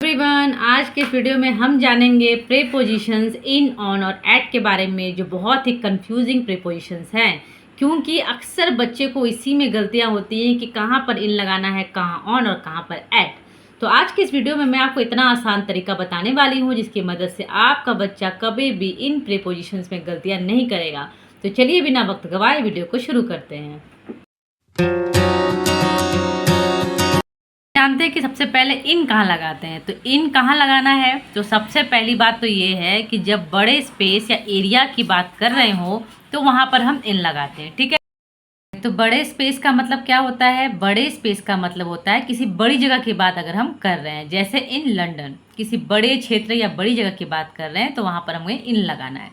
Everyone, आज के video में हम जानेंगे प्रीपोजिशंस इन, ऑन और एट के बारे में, जो बहुत ही कंफ्यूजिंग प्रीपोजिशंस हैं। क्योंकि अक्सर बच्चे को इसी में गलतियां होती हैं कि कहाँ पर इन लगाना है, कहाँ ऑन और कहाँ पर एट। तो आज के इस वीडियो में मैं आपको इतना आसान तरीका बताने वाली हूँ जिसकी मदद से आपका बच्चा कभी भी इन प्रीपोजिशंस में गलतियाँ नहीं करेगा। तो चलिए बिना वक्त गवाए वीडियो को शुरू करते हैं। जानते हैं कि सबसे पहले इन कहाँ लगाते हैं। तो इन कहाँ लगाना है, तो सबसे पहली बात तो ये है कि जब बड़े स्पेस या एरिया की बात कर रहे हो तो वहाँ पर हम इन लगाते हैं। ठीक है, तो बड़े स्पेस का मतलब क्या होता है? बड़े स्पेस का मतलब होता है किसी बड़ी जगह की बात अगर हम कर रहे हैं, जैसे इन लंदन, किसी बड़े क्षेत्र या बड़ी जगह की बात कर रहे हैं तो वहाँ पर हमें इन लगाना है।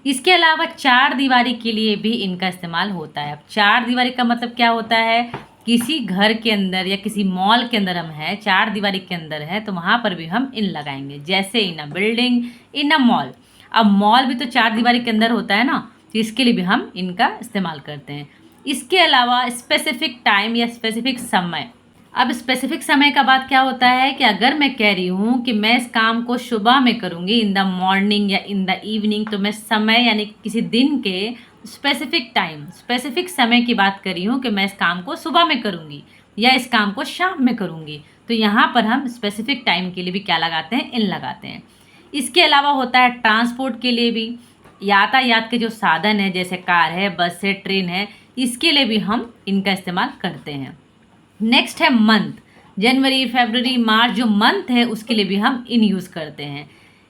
इसके अलावा चार दीवारी के लिए भी इनका इस्तेमाल होता है। अब चार दीवारी का मतलब क्या होता है? किसी घर के अंदर या किसी मॉल के अंदर हम हैं, चार दीवारी के अंदर है, तो वहाँ पर भी हम इन लगाएंगे, जैसे इन अ बिल्डिंग, इन अ मॉल। अब मॉल भी तो चार दीवारी के अंदर होता है ना, तो इसके लिए भी हम इनका इस्तेमाल करते हैं। इसके अलावा स्पेसिफिक टाइम या स्पेसिफिक समय। अब स्पेसिफिक समय का बात क्या होता है कि अगर मैं कह रही हूँ कि मैं इस काम को सुबह में करूँगी, इन द मॉर्निंग या इन द इवनिंग, तो मैं समय यानी किसी दिन के स्पेसिफिक टाइम, स्पेसिफिक समय की बात कर रही हूँ कि मैं इस काम को सुबह में करूँगी या इस काम को शाम में करूँगी। तो यहाँ पर हम स्पेसिफिक टाइम के लिए भी क्या लगाते हैं? इन लगाते हैं। इसके अलावा होता है ट्रांसपोर्ट के लिए भी, यातायात के जो साधन है जैसे कार है, बस है, ट्रेन है, इसके लिए भी हम इनका इस्तेमाल करते हैं। नेक्स्ट है मंथ, जनवरी, फरवरी, मार्च, जो मंथ है उसके लिए भी हम इन यूज़ करते हैं।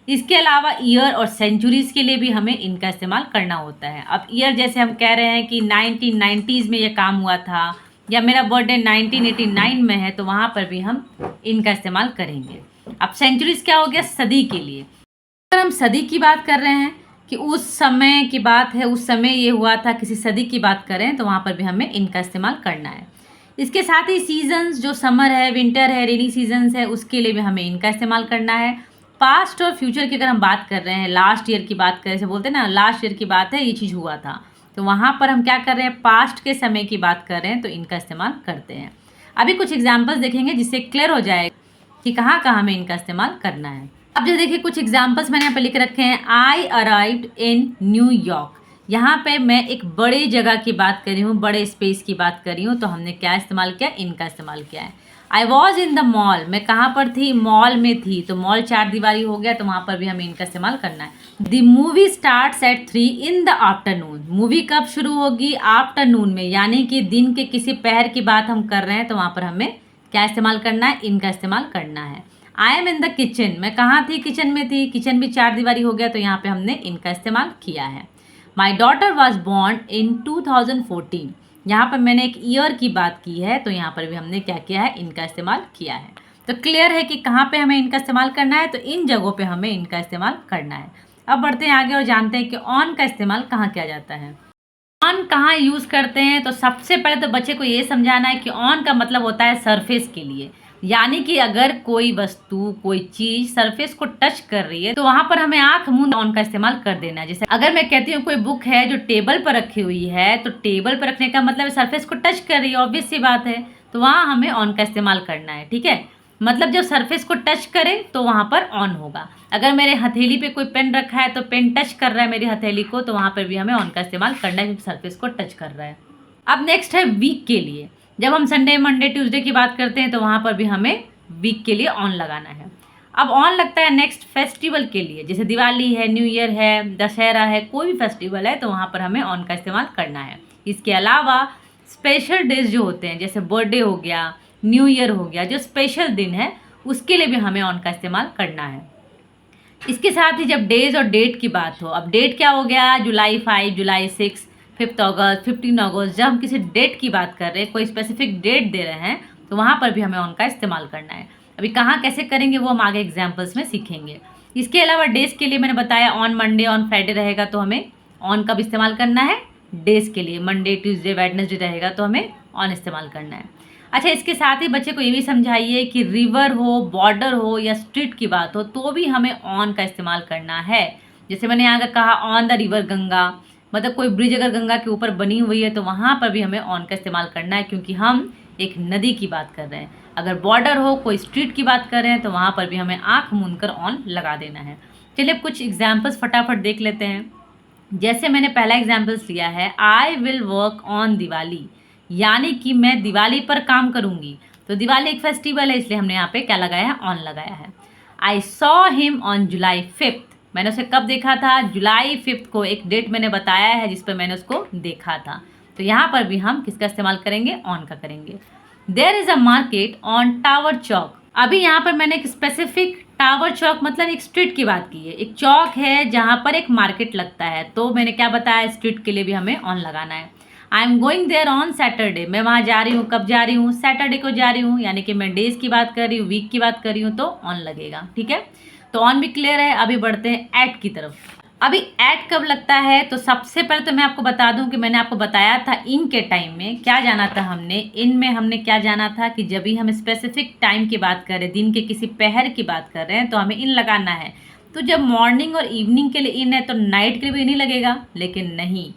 इसके अलावा ईयर और सेंचुरीज़ के लिए भी हमें इनका इस्तेमाल करना होता है। अब ईयर जैसे हम कह रहे हैं कि 1990s में ये काम हुआ था या मेरा बर्थडे 1989 में है, तो वहाँ पर भी हम इनका इस्तेमाल करेंगे। अब सेंचुरीज़ क्या हो गया? सदी के लिए। अगर हम सदी की बात कर रहे हैं कि उस समय की बात है, उस समय ये हुआ था, किसी सदी की बात करें, तो वहाँ पर भी हमें इनका इस्तेमाल करना है। इसके साथ ही सीजन्स, जो समर है, विंटर है, रेनी सीजन्स है, उसके लिए भी हमें इनका इस्तेमाल करना है। पास्ट और फ्यूचर की अगर हम बात कर रहे हैं, लास्ट ईयर की बात करें, जैसे बोलते हैं ना लास्ट ईयर की बात है, ये चीज़ हुआ था, तो वहाँ पर हम क्या कर रहे हैं? पास्ट के समय की बात कर रहे हैं, तो इनका इस्तेमाल करते हैं। अभी कुछ एग्जाम्पल्स देखेंगे जिससे क्लियर हो जाए कि कहाँ कहाँ हमें इनका इस्तेमाल करना है। अब जो देखिए कुछ एग्जाम्पल्स मैंने यहाँ पे लिख रखे हैं। आई अराइव्ड इन न्यूयॉर्क, यहाँ पे मैं एक बड़ी जगह की बात कर रही हूँ, बड़े स्पेस की बात कर रही हूँ, तो हमने क्या इस्तेमाल किया? इनका इस्तेमाल किया है। I was in the mall, मैं कहाँ पर थी? मॉल में थी, तो मॉल चार दीवारी हो गया, तो वहाँ पर भी हमें इनका इस्तेमाल करना है। The movie starts at 3 in the afternoon, movie कब शुरू होगी? आफ्टरनून में, यानी कि दिन के किसी पहर की बात हम कर रहे हैं, तो वहाँ पर हमें क्या इस्तेमाल करना है? इनका इस्तेमाल करना है। I M in the kitchen, मैं कहाँ थी? किचन में थी, किचन भी चार दीवारी हो गया, तो यहाँ पे हमने इनका इस्तेमाल किया है। My daughter was born in 2014, यहाँ पर मैंने एक ईयर की बात की है, तो यहाँ पर भी हमने क्या किया है? इनका इस्तेमाल किया है। तो क्लियर है कि कहाँ पे हमें इनका इस्तेमाल करना है, तो इन जगहों पे हमें इनका इस्तेमाल करना है। अब बढ़ते हैं आगे और जानते हैं कि ऑन का इस्तेमाल कहाँ किया जाता है। ऑन कहाँ यूज़ करते हैं, तो सबसे पहले तो बच्चे को ये समझाना है कि ऑन का मतलब होता है सरफेस के लिए, यानी कि अगर कोई वस्तु, कोई चीज़ सरफेस को टच कर रही है, तो वहाँ पर हमें आँख मूंद ऑन का इस्तेमाल कर देना है। जैसे अगर मैं कहती हूँ कोई बुक है जो टेबल पर रखी हुई है, तो टेबल पर रखने का मतलब सरफेस को टच कर रही है, ऑब्वियस सी बात है, तो वहाँ हमें ऑन का इस्तेमाल करना है। ठीक है, मतलब जब सरफेस को टच करे तो वहाँ पर ऑन होगा। अगर मेरे हथेली पे कोई पेन रखा है, तो पेन टच कर रहा है मेरी हथेली को, तो वहाँ पर भी हमें ऑन का इस्तेमाल करना है क्योंकि सरफेस को टच कर रहा है। अब नेक्स्ट है वीक के लिए। जब हम संडे, मंडे, ट्यूसडे की बात करते हैं, तो वहाँ पर भी हमें वीक के लिए ऑन लगाना है। अब ऑन लगता है नेक्स्ट फेस्टिवल के लिए, जैसे दिवाली है, न्यू ईयर है, दशहरा है, कोई भी फेस्टिवल है, तो वहाँ पर हमें ऑन का इस्तेमाल करना है। इसके अलावा स्पेशल डेज जो होते हैं, जैसे बर्थडे हो गया, न्यू ईयर हो गया, जो स्पेशल दिन है, उसके लिए भी हमें ऑन का इस्तेमाल करना है। इसके साथ ही जब डेज और डेट की बात हो, अब डेट क्या हो गया? जुलाई 5, जुलाई 6, 5 अगस्त, 15 अगस्त, जब हम किसी डेट की बात कर रहे हैं, कोई स्पेसिफिक डेट दे रहे हैं, तो वहाँ पर भी हमें ऑन का इस्तेमाल करना है। अभी कहाँ कैसे करेंगे वो हम आगे एग्जाम्पल्स में सीखेंगे। इसके अलावा डेज के लिए मैंने बताया ऑन मंडे, ऑन फ्राइडे रहेगा, तो हमें ऑन कब इस्तेमाल करना है? डेज के लिए। मंडे, ट्यूसडे, वेडनेसडे रहेगा, तो हमें ऑन इस्तेमाल करना है। अच्छा, इसके साथ ही बच्चे को ये भी समझाइए कि रिवर हो, बॉर्डर हो या स्ट्रीट की बात हो, तो भी हमें ऑन का इस्तेमाल करना है। जैसे मैंने यहाँ कहा ऑन द रिवर गंगा, मतलब कोई ब्रिज अगर गंगा के ऊपर बनी हुई है, तो वहाँ पर भी हमें ऑन का इस्तेमाल करना है, क्योंकि हम एक नदी की बात कर रहे हैं। अगर बॉर्डर हो, कोई स्ट्रीट की बात कर रहे हैं तो वहाँ पर भी हमें आँख मूंद कर ऑन लगा देना है। चलिए कुछ एग्जाम्पल्स फटाफट देख लेते हैं। जैसे मैंने पहला एग्जाम्पल्स लिया है, I will work on Diwali, यानी कि मैं दिवाली पर काम करूँगी। तो दिवाली एक फेस्टिवल है, इसलिए हमने यहाँ पे क्या लगाया है, ऑन लगाया है। I saw him on July 5th, मैंने उसे कब देखा था, जुलाई 5th को एक डेट मैंने बताया है जिस पर मैंने उसको देखा था। तो यहाँ पर भी हम किसका इस्तेमाल करेंगे, ऑन का करेंगे। There is a market on tower Chowk, अभी यहाँ पर मैंने एक स्पेसिफिक टावर चौक मतलब एक स्ट्रीट की बात की है, एक चौक है जहाँ पर एक मार्केट लगता है। तो मैंने क्या बताया, स्ट्रीट के लिए भी हमें ऑन लगाना है। I am going there on Saturday, मैं वहाँ जा रही हूँ, कब जा रही हूँ, सैटरडे को जा रही हूँ, यानी कि मैं डेज की बात कर रही हूँ, वीक की बात कर रही हूँ, तो ऑन लगेगा। ठीक है, तो ऑन भी क्लियर है। अभी बढ़ते हैं एट की तरफ। अभी ऐड कब लगता है, तो सबसे पहले तो मैं आपको बता दूं कि मैंने आपको बताया था इन के टाइम में क्या जाना था हमने, इन में हमने क्या जाना था कि जब भी हम स्पेसिफिक टाइम की बात कर रहे हैं, दिन के किसी पहर की बात कर रहे हैं, तो हमें इन लगाना है। तो जब मॉर्निंग और इवनिंग के लिए इन है तो नाइट के लिए भी इन ही लगेगा, लेकिन नहीं,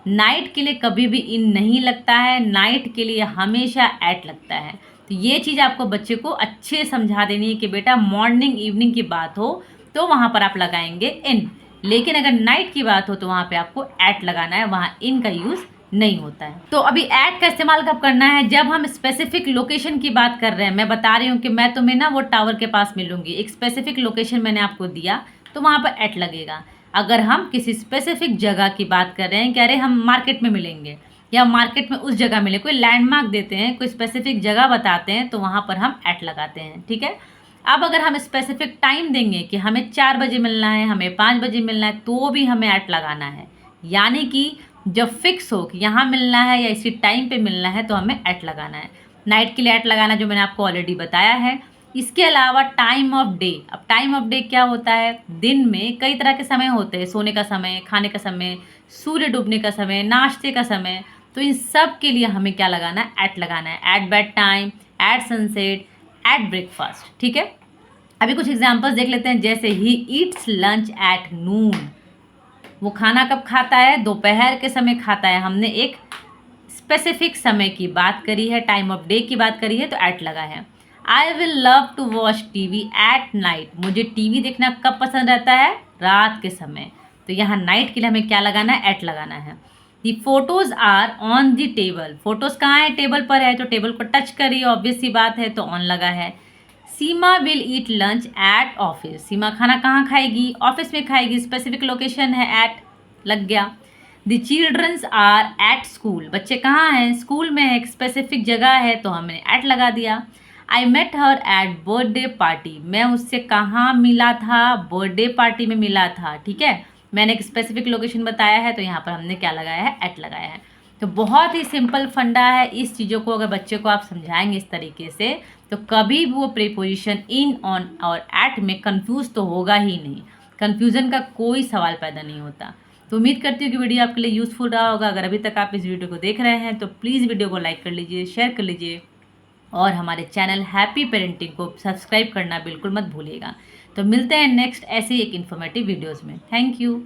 नाइट के लिए कभी भी इन नहीं लगता है, नाइट के लिए हमेशा ऐट लगता है। तो ये चीज़ आपको बच्चे को अच्छे समझा देनी है कि बेटा मॉर्निंग इवनिंग की बात हो तो वहाँ पर आप लगाएंगे इन, लेकिन अगर नाइट की बात हो तो वहाँ पे आपको ऐट लगाना है, वहाँ इन का यूज़ नहीं होता है। तो अभी ऐट का इस्तेमाल कब करना है, जब हम स्पेसिफिक लोकेशन की बात कर रहे हैं। मैं बता रही हूँ कि मैं तुम्हें ना वो टावर के पास मिलूंगी, एक स्पेसिफिक लोकेशन मैंने आपको दिया, तो वहाँ पर ऐट लगेगा। अगर हम किसी स्पेसिफिक जगह की बात कर रहे हैं कि अरे हम मार्केट में मिलेंगे या मार्केट में उस जगह मिले, कोई लैंडमार्क देते हैं, कोई स्पेसिफिक जगह बताते हैं, तो वहाँ पर हम ऐट लगाते हैं। ठीक है, अब अगर हम स्पेसिफिक टाइम देंगे कि हमें 4 बजे मिलना है, हमें 5 बजे मिलना है, तो भी हमें ऐट लगाना है। यानी कि जब फिक्स हो कि यहाँ मिलना है या इसी टाइम पे मिलना है तो हमें ऐट लगाना है। नाइट के लिए ऐट लगाना जो मैंने आपको ऑलरेडी बताया है। इसके अलावा टाइम ऑफ डे, अब टाइम ऑफ डे क्या होता है, दिन में कई तरह के समय होते हैं, सोने का समय, खाने का समय, सूर्य डूबने का समय, नाश्ते का समय, तो इन सब के लिए हमें क्या लगाना है, ऐट लगाना है। At bed time, at sunset, at breakfast. ठीक है, अभी कुछ एग्जांपल्स देख लेते हैं। जैसे ही ईट्स लंच एट नून, वो खाना कब खाता है, दोपहर के समय खाता है। हमने एक स्पेसिफिक समय की बात करी है, टाइम ऑफ डे की बात करी है, तो ऐट लगा है। I will love to watch TV at night, मुझे टीवी देखना कब पसंद रहता है, रात के समय। तो यहाँ नाइट के लिए हमें क्या लगाना है, ऐट लगाना है। The photos are on the table, photos कहाँ है, टेबल पर है, तो टेबल को टच करिए, ऑब्वियस सी बात है, तो ऑन लगा है। Seema will eat lunch at office, Seema खाना कहाँ खाएगी, ऑफिस में खाएगी, स्पेसिफिक लोकेशन है, एट लग गया। The childrens are at school, बच्चे कहाँ हैं, स्कूल में है, एक स्पेसिफिक जगह है, तो हमने एट लगा दिया। I met her at birthday party, मैं उससे कहाँ मिला था, बर्थडे पार्टी में मिला था। ठीक है, मैंने एक स्पेसिफिक लोकेशन बताया है, तो यहाँ पर हमने क्या लगाया है, एट लगाया है। तो बहुत ही सिंपल फंडा है, इस चीज़ों को अगर बच्चे को आप समझाएंगे इस तरीके से तो कभी भी वो प्रीपोजिशन इन, ऑन और एट में कंफ्यूज तो होगा ही नहीं, कन्फ्यूज़न का कोई सवाल पैदा नहीं होता। तो उम्मीद करती हूँ कि वीडियो आपके लिए यूज़फुल रहा होगा। अगर अभी तक आप इस वीडियो को देख रहे हैं तो प्लीज़ वीडियो को लाइक कर लीजिए, शेयर कर लीजिए और हमारे चैनल हैप्पी पेरेंटिंग को सब्सक्राइब करना बिल्कुल मत भूलिएगा। तो मिलते हैं नेक्स्ट ऐसे ही एक इन्फॉर्मेटिव वीडियोज़ में। Thank you.